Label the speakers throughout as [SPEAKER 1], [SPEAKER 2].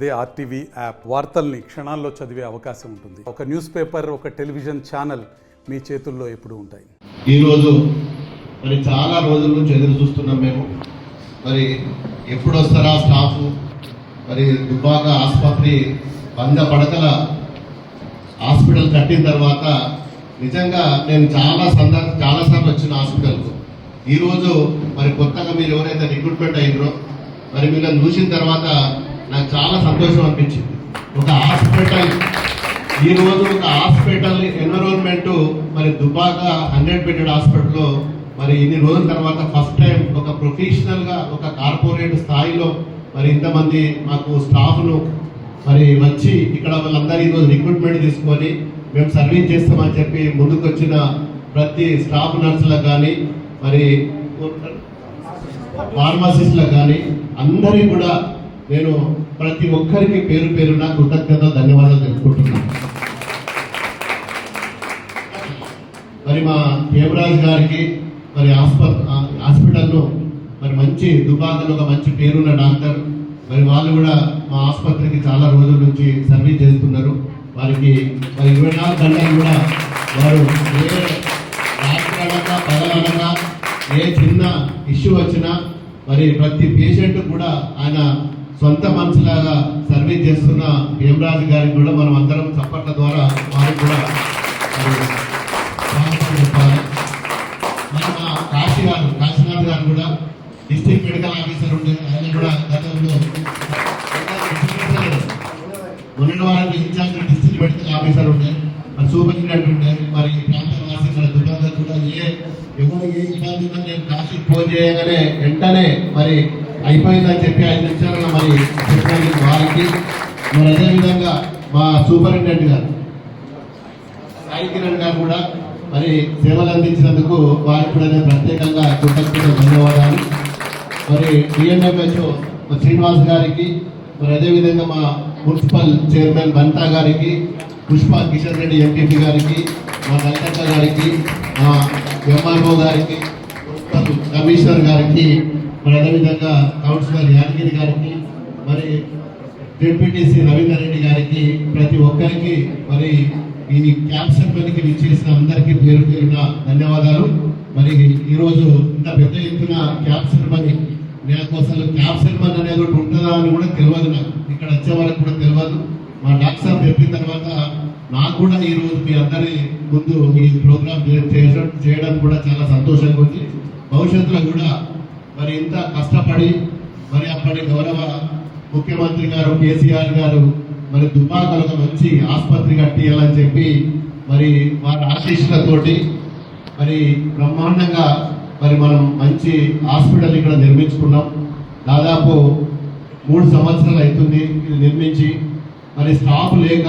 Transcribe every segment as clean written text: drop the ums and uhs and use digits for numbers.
[SPEAKER 1] అదే RTV app వార్తల్ని క్షణాల్లో చదివే అవకాశం ఉంటుంది. ఒక న్యూస్ పేపర్, ఒక టెలివిజన్ ఛానల్ మీ చేతుల్లో ఎప్పుడూ ఉంటాయి.
[SPEAKER 2] ఈరోజు మరి చాలా రోజుల నుంచి ఎదురు చూస్తున్నాం మేము. మరి ఎప్పుడు వస్తారా స్టాఫ్? మరి దుబ్బాక ఆసుపత్రి 100 పడకల హాస్పిటల్ కట్టిన తర్వాత నిజంగా నేను చాలాసార్లు వచ్చిన హాస్పిటల్కు. ఈరోజు మరి కొత్తగా మీరు ఎవరైతే రిక్రూట్మెంట్ అయ్యారో మరి వీళ్ళని చూసిన తర్వాత నాకు చాలా సంతోషం అనిపించింది. ఒక హాస్పిటల్ ఈరోజు ఒక హాస్పిటల్ ఎన్విరాన్మెంట్ మరి దుబ్బాక 100 బెడెడ్ హాస్పిటల్లో మరి ఇన్ని రోజుల తర్వాత ఫస్ట్ టైం ఒక ప్రొఫెషనల్గా ఒక కార్పొరేట్ స్థాయిలో మరి ఇంతమంది మాకు స్టాఫ్ను మరి వచ్చి ఇక్కడ వాళ్ళందరూ ఈరోజు రిక్రూట్మెంట్ తీసుకొని మేము సర్వీస్ చేస్తామని చెప్పి ముందుకు వచ్చిన ప్రతి స్టాఫ్ నర్సులకు కానీ మరి ఫార్మసిస్టులకు కానీ అందరికీ కూడా నేను ప్రతి ఒక్కరికి పేరు పేరున కృతజ్ఞత ధన్యవాదాలు తెలుపుకుంటున్నాను. మరి మా హేమరాజ్ గారికి మరి హాస్పిటల్లో మరి మంచి దుబ్బాకలో ఒక మంచి పేరున్న డాక్టర్, మరి వాళ్ళు కూడా మా ఆసుపత్రికి చాలా రోజుల నుంచి సర్వీస్ చేస్తున్నారు. వారికి మరి 24 గంటలు కూడా వారు ఏ రాత్రి అనగా పగలనగా ఏ చిన్న ఇష్యూ వచ్చినా మరి ప్రతి పేషెంట్ కూడా ఆయన సొంత మనసులాగా సర్వీస్ చేస్తున్న హేమరాజు గారికి కూడా మనం అందరం చప్పట్ల ద్వారా వారికి కూడా చెప్పాలి. మరి మా కాశీనాథ్ గారు కూడా డిస్ట్రిక్ట్ మెడికల్ ఆఫీసర్ ఉండే, ఆయన కూడా గతంలో మొన్నటి వారికి ఇన్ఛార్జ్ డిస్ట్రిక్ట్ మెడికల్ ఆఫీసర్ ఉండే, మరి సూపరింటెండెంట్ ఉండే. మరి ప్రాంత వాసి దుబ్బాక కూడా ఎవరు ఏ ఇబ్బంది ఉన్నా నేను కాశీకి ఫోన్ చేయగానే వెంటనే మరి అయిపోయిందని చెప్పి 5 నిమిషాలలో మరి చెప్పినందుకు వారికి, మరి అదేవిధంగా మా సూపరింటెండెంట్ గారు సాయి కిరణ్ గారు కూడా మరి సేవలు అందించినందుకు వారికి కూడా నేను ప్రత్యేకంగా కృతజ్ఞత ధన్యవాదాలు. మరి డిఎన్ఎంహెచ్ఓ శ్రీనివాస్ గారికి, మరి అదేవిధంగా మా మున్సిపల్ చైర్మన్ బంతా గారికి, పుష్ప కిషన్ రెడ్డి ఎంపీపీ గారికి, మా నల్కట్ట గారికి, మా ఎంఆర్ఓ గారికి, మున్సిపల్ కమిషనర్ గారికి, మరి అదేవిధంగా కౌన్సిలర్ యాదగిరి గారికి, మరి డిప్యూటీసీ రవీందర్ రెడ్డి గారికి, ప్రతి ఒక్కరికి మరి ఈ క్యాప్షన్ పనికి ఇచ్చేసిన అందరికీ పేరు పేరున ధన్యవాదాలు. మరి ఈరోజు ఇంత పెద్ద ఎత్తున క్యాప్షన్ పని నాకు అసలు క్యాప్షన్ పని అనేది ఒకటి ఉంటుందా అని కూడా తెలియదు. నాకు ఇక్కడ వచ్చే వరకు కూడా తెలియదు. మా డాక్టర్ చెప్పిన తర్వాత నాకు కూడా ఈరోజు మీ అందరి ముందు ఈ ప్రోగ్రామ్ చేయడం కూడా చాలా సంతోషంగా ఉంది. భవిష్యత్తులో కూడా మరి ఇంత కష్టపడి మరి అప్పటి గౌరవ ముఖ్యమంత్రి గారు కేసీఆర్ గారు మరి దుబ్బాకలో ఒక మంచి ఆసుపత్రి కట్టియాలని చెప్పి మరి వారి ఆశీస్సులతోటి మరి బ్రహ్మాండంగా మరి మనం మంచి హాస్పిటల్ ఇక్కడ నిర్మించుకున్నాం. దాదాపు 3 సంవత్సరాలు అవుతుంది ఇది నిర్మించి. మరి స్టాఫ్ లేక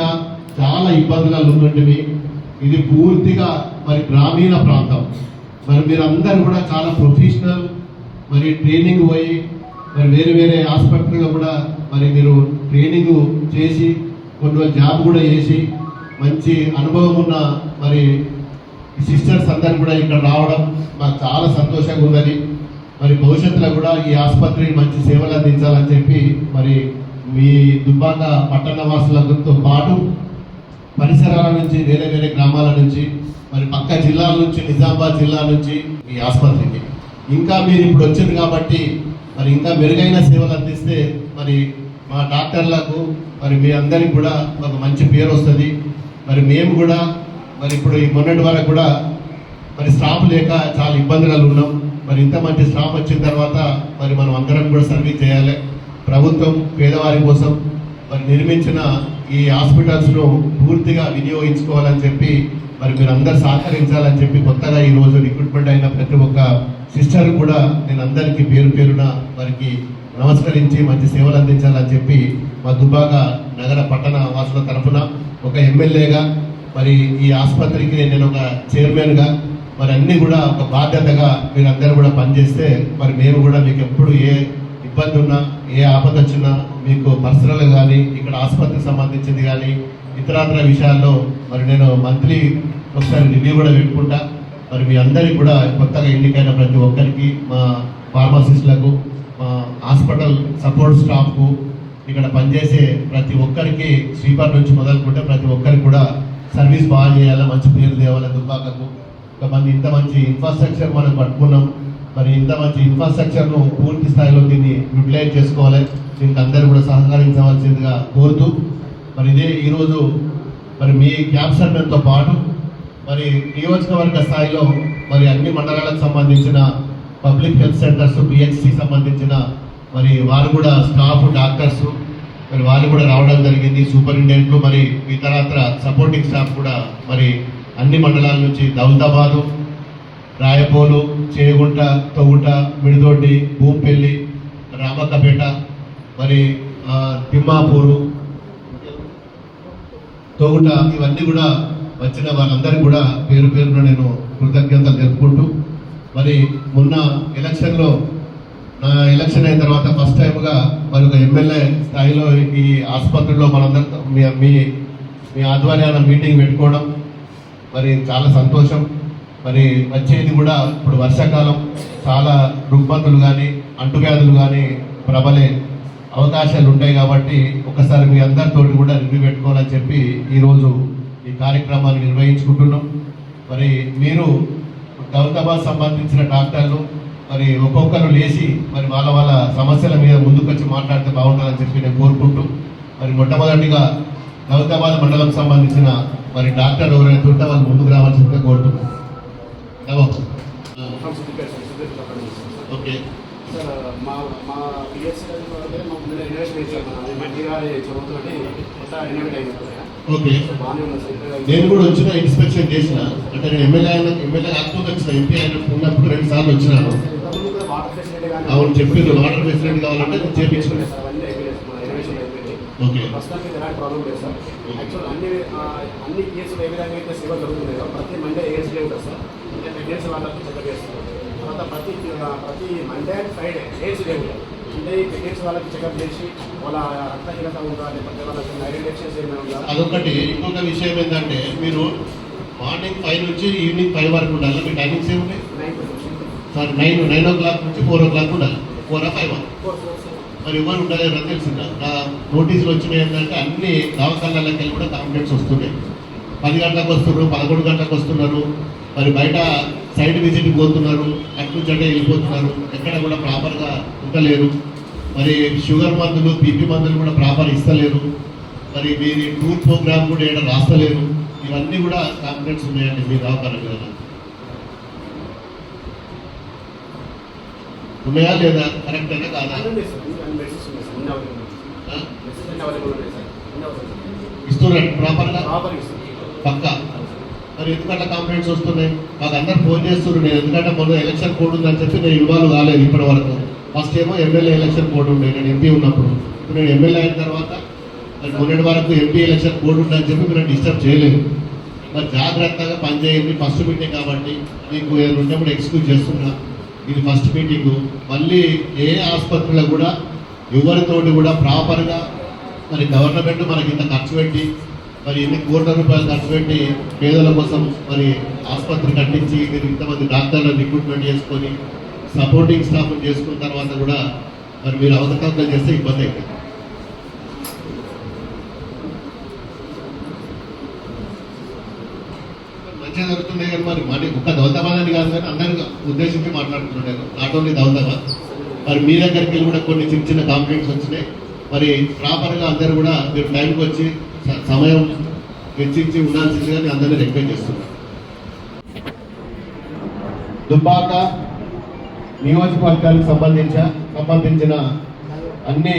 [SPEAKER 2] చాలా ఇబ్బందులు ఉన్నట్టువి. ఇది పూర్తిగా మరి గ్రామీణ ప్రాంతం. మరి మీరందరూ కూడా చాలా ప్రొఫెషనల్ మరి ట్రైనింగ్ పోయి మరి వేరే వేరే హాస్పిటల్లో కూడా మరి మీరు ట్రైనింగ్ చేసి కొన్ని రోజులు జాబ్ కూడా చేసి మంచి అనుభవం ఉన్న మరి సిస్టర్స్ అందరు కూడా ఇక్కడ రావడం మాకు చాలా సంతోషంగా ఉన్నది. మరి భవిష్యత్తులో కూడా ఈ ఆసుపత్రి మంచి సేవలు అందించాలని చెప్పి మరి మీ దుబ్బాక పట్టణ వాసులతో పాటు పరిసరాల నుంచి వేరే వేరే గ్రామాల నుంచి మరి పక్క జిల్లాల నుంచి నిజామాబాద్ జిల్లా నుంచి ఈ ఆసుపత్రికి ఇంకా మీరు ఇప్పుడు వచ్చింది కాబట్టి మరి ఇంకా మెరుగైన సేవలు అందిస్తే మరి మా డాక్టర్లకు మరి మీ అందరికి కూడా ఒక మంచి పేరు వస్తుంది. మరి మేము కూడా మరి ఇప్పుడు ఈ మొన్నటి వరకు కూడా మరి స్టాఫ్ లేక చాలా ఇబ్బందులు ఉన్నాం. మరి ఇంత మంచి స్టాఫ్ వచ్చిన తర్వాత మరి మనం అందరం కూడా సర్వీస్ చేయాలి. ప్రభుత్వం పేదవారి కోసం మరి నిర్మించిన ఈ హాస్పిటల్స్ను పూర్తిగా వినియోగించుకోవాలని చెప్పి మరి మీరు అందరు సహకరించాలని చెప్పి కొత్తగా ఈరోజు రిక్రూట్మెంట్ అయిన ప్రతి ఒక్క సిస్టర్ కూడా నేను అందరికీ పేరు పేరున వారికి నమస్కరించి మంచి సేవలు అందించాలని చెప్పి మా దుబ్బాక నగర పట్టణ వాసుల తరఫున ఒక ఎమ్మెల్యేగా మరి ఈ ఆసుపత్రికి నేను ఒక చైర్మన్గా మరి అన్నీ కూడా ఒక బాధ్యతగా మీరందరూ కూడా పనిచేస్తే మరి మేము కూడా మీకు ఎప్పుడు ఏ ఇబ్బంది ఉన్నా ఏ ఆపద వచ్చినా మీకు పర్సనల్ కానీ ఇక్కడ ఆసుపత్రికి సంబంధించింది కానీ ఇతరాతర విషయాల్లో మరి నేను మంత్లీ ఒకసారి రివ్యూ కూడా పెట్టుకుంటా. మరి మీ అందరికీ కూడా కొత్తగా ఎన్నికైన ప్రతి ఒక్కరికి, మా ఫార్మసిస్టులకు, మా హాస్పిటల్ సపోర్ట్ స్టాఫ్కు, ఇక్కడ పనిచేసే ప్రతి ఒక్కరికి స్వీపర్ నుంచి మొదలుకుంటే ప్రతి ఒక్కరికి కూడా సర్వీస్ బాగా చేయాలి, మంచి పేరు తేవాలి దుబ్బాకకు. ఇంత మంచి ఇన్ఫ్రాస్ట్రక్చర్ మనం పట్టుకున్నాం. మరి ఇంత మంచి ఇన్ఫ్రాస్ట్రక్చర్ను పూర్తి స్థాయిలో దీన్ని యూటిలైజ్ చేసుకోవాలి. దీనికి అందరూ కూడా సహకరించవలసిందిగా కోరుతూ మరి ఇదే ఈరోజు మరి మీ క్యాంప్ సర్వేతో పాటు మరి నియోజకవర్గ స్థాయిలో మరి అన్ని మండలాలకు సంబంధించిన పబ్లిక్ హెల్త్ సెంటర్స్ పిహెచ్సి సంబంధించిన మరి వారు కూడా స్టాఫ్ డాక్టర్స్ మరి వాళ్ళు కూడా రావడం జరిగింది. సూపరింటెండెంట్లు మరి ఇతరత్ర సపోర్టింగ్ స్టాఫ్ కూడా మరి అన్ని మండలాల నుంచి దౌలతాబాదు, రాయపోలు, చేగుంట, తొగుట, మిడిదొడ్డి, భూంపల్లి, రామక్కపేట, మరి తిమ్మాపూరు, తొగుట ఇవన్నీ కూడా వచ్చిన వాళ్ళందరికీ కూడా పేరు పేరున నేను కృతజ్ఞతలు తెలుపుకుంటూ మరి మొన్న ఎలక్షన్లో నా ఎలక్షన్ అయిన తర్వాత ఫస్ట్ టైంగా మరి ఒక ఎమ్మెల్యే స్థాయిలో ఈ ఆసుపత్రిలో మనందరితో మీ ఆధ్వర్యాన మీటింగ్ పెట్టుకోవడం మరి చాలా సంతోషం. మరి వచ్చేది కూడా ఇప్పుడు వర్షాకాలం, చాలా రుగ్మతులు కానీ అంటువ్యాధులు కానీ ప్రబలే అవకాశాలు ఉంటాయి కాబట్టి ఒకసారి మీ అందరితోటి కూడా రివ్యూ పెట్టుకోవాలని చెప్పి ఈరోజు ఈ కార్యక్రమాన్ని నిర్వహించుకుంటున్నాం. మరి మీరు దౌలతాబాద్ సంబంధించిన డాక్టర్లు మరి ఒక్కొక్కరు లేచి మరి వాళ్ళ సమస్యల మీద ముందుకు వచ్చి మాట్లాడితే బాగుంటుందని చెప్పి నేను కోరుకుంటూ మరి మొట్టమొదటిగా దౌలతాబాద్ మండలం సంబంధించిన మరి డాక్టర్ ఎవరైతే ఉంటే వాళ్ళు ముందుకు రావాల్సిందిగా కోరుతున్నాం. ఓకే
[SPEAKER 3] సార్, మా పిఎస్సీ మాకు ముందు ఇన్వెస్ట్ చేశారు. మంచి గారి చదువుతో కొత్త ఇన్వెస్ట్ అయినప్పుడు
[SPEAKER 2] ఓకే
[SPEAKER 3] బాగానే ఉంది సార్.
[SPEAKER 2] నేను కూడా వచ్చిన ఇన్స్పెక్షన్ చేసిన, అంటే నేను ఎమ్మెల్యే కాకపోతే వచ్చిన, ఎంపీ అయిన ఉన్నప్పుడు 2 సార్లు వచ్చినాను.
[SPEAKER 3] వాటర్ ఫెసిలిటీ కానీ
[SPEAKER 2] అవును చెప్పింది, వాటర్ ఫెసిలిటీ కావాలంటే నేను చేయించుకున్నాను.
[SPEAKER 3] సార్ అవన్నీ అయిపోయింది, మన ఇన్వెస్ట్ అయిపోయింది.
[SPEAKER 2] ఓకే
[SPEAKER 3] ప్రస్తుతానికి ఎలాంటి ప్రాబ్లం లేదు సార్. యాక్చువల్ అన్ని కేసులు ఏ విధంగా అయితే సేవ జరుగుతున్నాయో ప్రతి మండే ఏఎస్డీ ఉంటుంది సార్. అంటే ప్రెగ్నెన్సీ వాళ్ళకి చెకప్ చేస్తారు. తర్వాత ప్రతి మండే అండ్ ఫ్రైడే ఏఎస్డీ ఉంటుంది. అంటే ఈ ప్రెగ్నెన్సీ వాళ్ళకి చెకప్ చేసి వాళ్ళ రక్తహీనత ఉందా లేకపోతే వాళ్ళకి ఐడెంటిఫికేషన్స్ ఏమైనా ఉందా.
[SPEAKER 2] అదొకటి. ఇంకొక విషయం ఏంటంటే మీరు మార్నింగ్ 5 నుంచి ఈవినింగ్ 5 వరకు ఉండాలి. మీ టైమింగ్స్ ఏముంటాయి సార్? 9 o'clock నుంచి 4 o'clock ఉండాలి. 4 or 5? మరి ఎవరు ఉండలేరు అని తెలిసిందా? నా నోటీసులు వచ్చినాయి ఏంటంటే అన్ని దవాఖానాలకు వెళ్ళి కూడా కంప్లైంట్స్ వస్తున్నాయి. 10 గంటలకు వస్తున్నారు, 11 గంటలకు వస్తున్నారు. మరి బయట సైడ్ విజిట్కి పోతున్నారు, అటు నుంచి అంటే వెళ్ళిపోతున్నారు. ఎక్కడ కూడా ప్రాపర్గా ఉండలేరు. మరి షుగర్ మందులు, బీపీ మందులు కూడా ప్రాపర్ ఇస్తలేరు. మరి వీరి టూర్ ప్రోగ్రామ్ కూడా ఏడా రాస్తలేరు. ఇవన్నీ కూడా కంప్లైంట్స్ ఉన్నాయండి మీ దవాఖాన మీద. ఉన్నాయా లేదా? కరెక్ట్ అయినా కాదా? ఇస్తున్నారు ప్రాపర్గా పక్కా. మరి ఎందుకంటే కంప్లైంట్స్ వస్తున్నాయి? మాకు అందరు ఫోన్ చేస్తున్నారు. నేను ఎందుకంటే మొన్న ఎలక్షన్ కోడ్ ఉందని చెప్పి నేను ఇన్వాల్వ్ కాలేదు ఇప్పటి వరకు. ఫస్ట్ ఏమో ఎమ్మెల్యే ఎలక్షన్ కోడ్ ఉండే, నేను ఎంపీ ఉన్నప్పుడు. ఇప్పుడు నేను ఎమ్మెల్యే అయిన తర్వాత మరి మొన్నటి వరకు ఎంపీ ఎలక్షన్ కోడ్ ఉందని చెప్పి మీరు డిస్టర్బ్ చేయలేదు. మరి జాగ్రత్తగా పనిచేయండి. ఫస్ట్ మీటింగ్ కాబట్టి మీకు ఏదైనా కూడా ఎక్స్క్యూజ్ చేస్తున్నా. ఇది ఫస్ట్ మీటింగు. మళ్ళీ ఏ ఆసుపత్రిలో కూడా ఎవరితోటి కూడా ప్రాపర్గా మరి గవర్నమెంట్ మనకి ఇంత ఖర్చు పెట్టి మరి ఎన్ని కోట్ల రూపాయలు ఖర్చు పెట్టి పేదల కోసం మరి ఆసుపత్రి కట్టించి మీరు ఇంతమంది డాక్టర్లను రిక్రూట్మెంట్ చేసుకొని సపోర్టింగ్ స్టాఫ్ చేసుకున్న తర్వాత కూడా మరి మీరు అవకతవకలు చేస్తే ఇబ్బంది అవుతుంది. మంచిగా జరుగుతుంది కానీ మరి ఒక్క దౌలతాబాద్ అని కాదు కానీ అందరికీ ఉద్దేశించి మాట్లాడుతున్నాను. Not only Daulatabad. మరి మీ దగ్గరికి వెళ్ళి కూడా కొన్ని చిన్న చిన్న కంప్లైంట్స్ వచ్చినాయి. మరి ప్రాపర్గా అందరూ కూడా మీరు టైంకి వచ్చి సమయం వెచ్చించి ఉండాల్సిందిగా నేను అందరినీ రిక్వెస్ట్ చేస్తున్నాను. దుబ్బాక నియోజకవర్గానికి సంబంధించిన అన్ని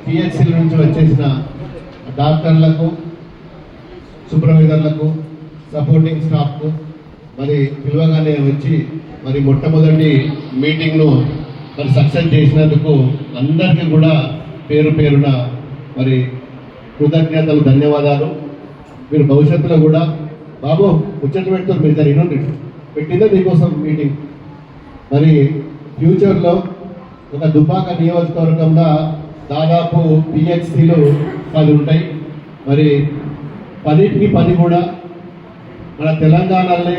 [SPEAKER 2] పిహెచ్సిల నుంచి వచ్చేసిన డాక్టర్లకు, సూపర్వైజర్లకు, సపోర్టింగ్ స్టాఫ్కు మరి పిలువగానే వచ్చి మరి మొట్టమొదటి మీటింగ్ను మరి సక్సెస్ చేసినందుకు అందరికీ కూడా పేరు పేరున మరి కృతజ్ఞతలు, ధన్యవాదాలు. మీరు భవిష్యత్తులో కూడా బాబు ముచ్చట పెడుతున్నారు, మీరు దాన్ని ఇన్నండి పెట్టిందే మీకోసం మీటింగ్. మరి ఫ్యూచర్లో ఒక దుబ్బాక నియోజకవర్గంలో దాదాపు పిహెచ్సిలు 10 ఉంటాయి. మరి 10కి 10 కూడా మన తెలంగాణలో,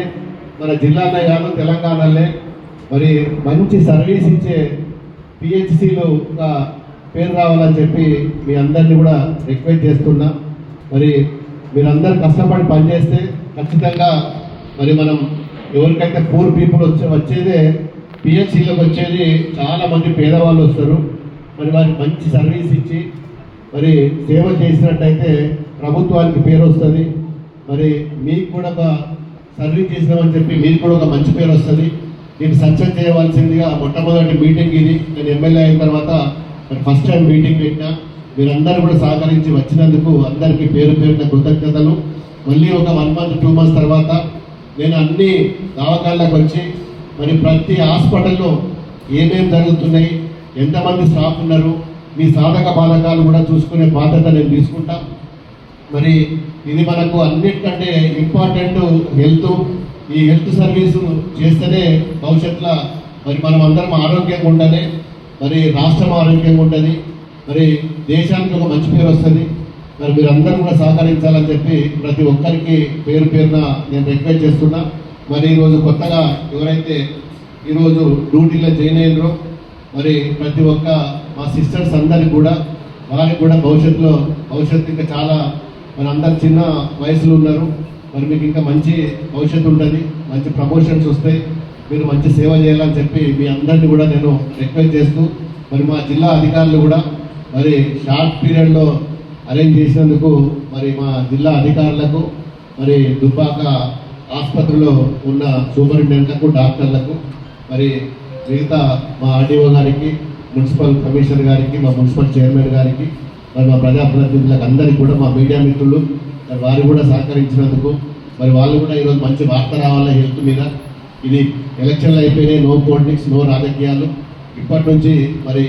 [SPEAKER 2] మన జిల్లాలో కాదు తెలంగాణలో మరి మంచి సర్వీస్ ఇచ్చే పిహెచ్సిలు ఒక పేరు రావాలని చెప్పి మీ అందరినీ కూడా రిక్వెస్ట్ చేస్తున్నా. మరి మీరందరూ కష్టపడి పనిచేస్తే ఖచ్చితంగా మరి మనం ఎవరికైతే పూర్ పీపుల్ వచ్చేదే పిహెచ్సిలోకి వచ్చేది చాలా మంది పేదవాళ్ళు వస్తారు. మరి వారికి మంచి సర్వీస్ ఇచ్చి మరి సేవ చేసినట్టయితే ప్రభుత్వానికి పేరు వస్తుంది. మరి మీకు కూడా ఒక సర్వీస్ చేసినామని చెప్పి మీకు కూడా ఒక మంచి పేరు వస్తుంది. దీన్ని సక్సెస్ చేయవలసిందిగా మొట్టమొదటి మీటింగ్ ఇది. నేను ఎమ్మెల్యే అయిన తర్వాత మరి ఫస్ట్ టైం మీటింగ్ పెట్టినా. మీరందరూ కూడా సహకరించి వచ్చినందుకు అందరికీ పేరు పేరున కృతజ్ఞతలు. మళ్ళీ ఒక 1 month 2 months తర్వాత నేను అన్ని దవాఖానాలకు వచ్చి మరి ప్రతి హాస్పిటల్లో ఏమేమి జరుగుతున్నాయి, ఎంతమంది స్టాఫ్ ఉన్నారు, మీ సాధక బాధకాలు కూడా చూసుకునే బాధ్యత నేను తీసుకుంటా. మరి ఇది మనకు అన్నిటికంటే ఇంపార్టెంట్ హెల్త్. ఈ హెల్త్ సర్వీసు చేస్తేనే భవిష్యత్తులో మరి మనం అందరం ఆరోగ్యంగా ఉండాలి, మరి రాష్ట్రం ఆరోగ్యంగా ఉంటుంది, మరి దేశానికి ఒక మంచి పేరు వస్తుంది. మరి మీరందరూ కూడా సహకరించాలని చెప్పి ప్రతి ఒక్కరికి పేరు పేరున నేను రిక్వెస్ట్ చేస్తున్నా. మరి ఈరోజు కొత్తగా ఎవరైతే ఈరోజు డ్యూటీలో జాయిన్ అయ్యారో మరి ప్రతి ఒక్క మా సిస్టర్స్ అందరికి కూడా వారికి కూడా భవిష్యత్తు ఇంకా చాలా మరి అందరు చిన్న వయసులో ఉన్నారు. మరి మీకు ఇంకా మంచి భవిష్యత్తు ఉంటుంది, మంచి ప్రమోషన్స్ వస్తాయి, మీరు మంచి సేవ చేయాలని చెప్పి మీ అందరినీ కూడా నేను రిక్వెస్ట్ చేస్తూ మరి మా జిల్లా అధికారులు కూడా మరి షార్ట్ పీరియడ్లో అరేంజ్ చేసినందుకు మరి మా జిల్లా అధికారులకు మరి దుబ్బాక ఆసుపత్రిలో ఉన్న సూపరింటెండెంట్లకు డాక్టర్లకు మరి మిగతా మా ఆర్డీఓ గారికి, మున్సిపల్ కమిషనర్ గారికి, మా మున్సిపల్ చైర్మన్ గారికి, మరి మా ప్రజాప్రతినిధులకు అందరికీ కూడా మా మీడియా మిత్రులు మరి వారు కూడా సహకరించినందుకు మరి వాళ్ళు కూడా ఈరోజు మంచి వార్త రావాలి హెల్త్ మీద. ఇది ఎలక్షన్లు అయిపోయినాయి, నో పాలిటిక్స్, నో రాజకీయాలు. ఇప్పటి నుంచి మరి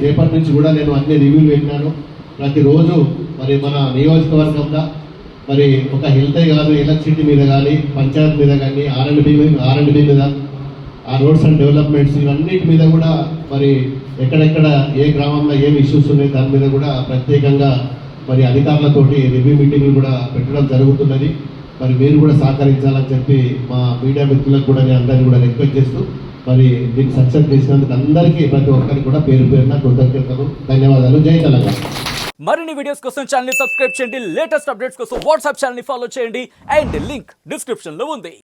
[SPEAKER 2] రేపటి నుంచి కూడా నేను అన్ని రివ్యూలు పెట్టినాను. ప్రతిరోజు మరి మన నియోజకవర్గంలో మరి ఒక హెల్తే కాదు, ఎలక్ట్రిసిటీ మీద కానీ, పంచాయత్ మీద కానీ, ఆర్ఎండ్బి మీద, ఆ రోడ్స్ అండ్ డెవలప్మెంట్స్ ఇవన్నిటి మీద కూడా మరి ఎక్కడెక్కడ ఏ గ్రామంలో ఏం ఇష్యూస్ ఉన్నాయి దాని మీద కూడా ప్రత్యేకంగా మరి అధికారులతోటి రివ్యూ మీటింగ్లు కూడా పెట్టడం జరుగుతున్నది. మరి మీరు కూడా సహకరించాలని చెప్పి మా మీడియా మిత్రులకు కూడా నేను అందరినీ కూడా రిక్వెస్ట్ చేస్తూ మరి దీన్ని సక్సెస్ చేసినందుకు అందరికీ ప్రతి ఒక్కరికి కూడా పేరు పేరున కృతజ్ఞతలు, ధన్యవాదాలు. జై తెలంగాణ.
[SPEAKER 4] మరిన్ని వీడియోస్ కోసం ఛానల్ ని సబ్స్క్రైబ్ చేయండి, లేటెస్ట్ అప్డేట్స్ కోసం వాట్సాప్ ఛానల్ ని ఫాలో చేయండి అండ్ లింక్ డిస్క్రిప్షన్ లో ఉంది.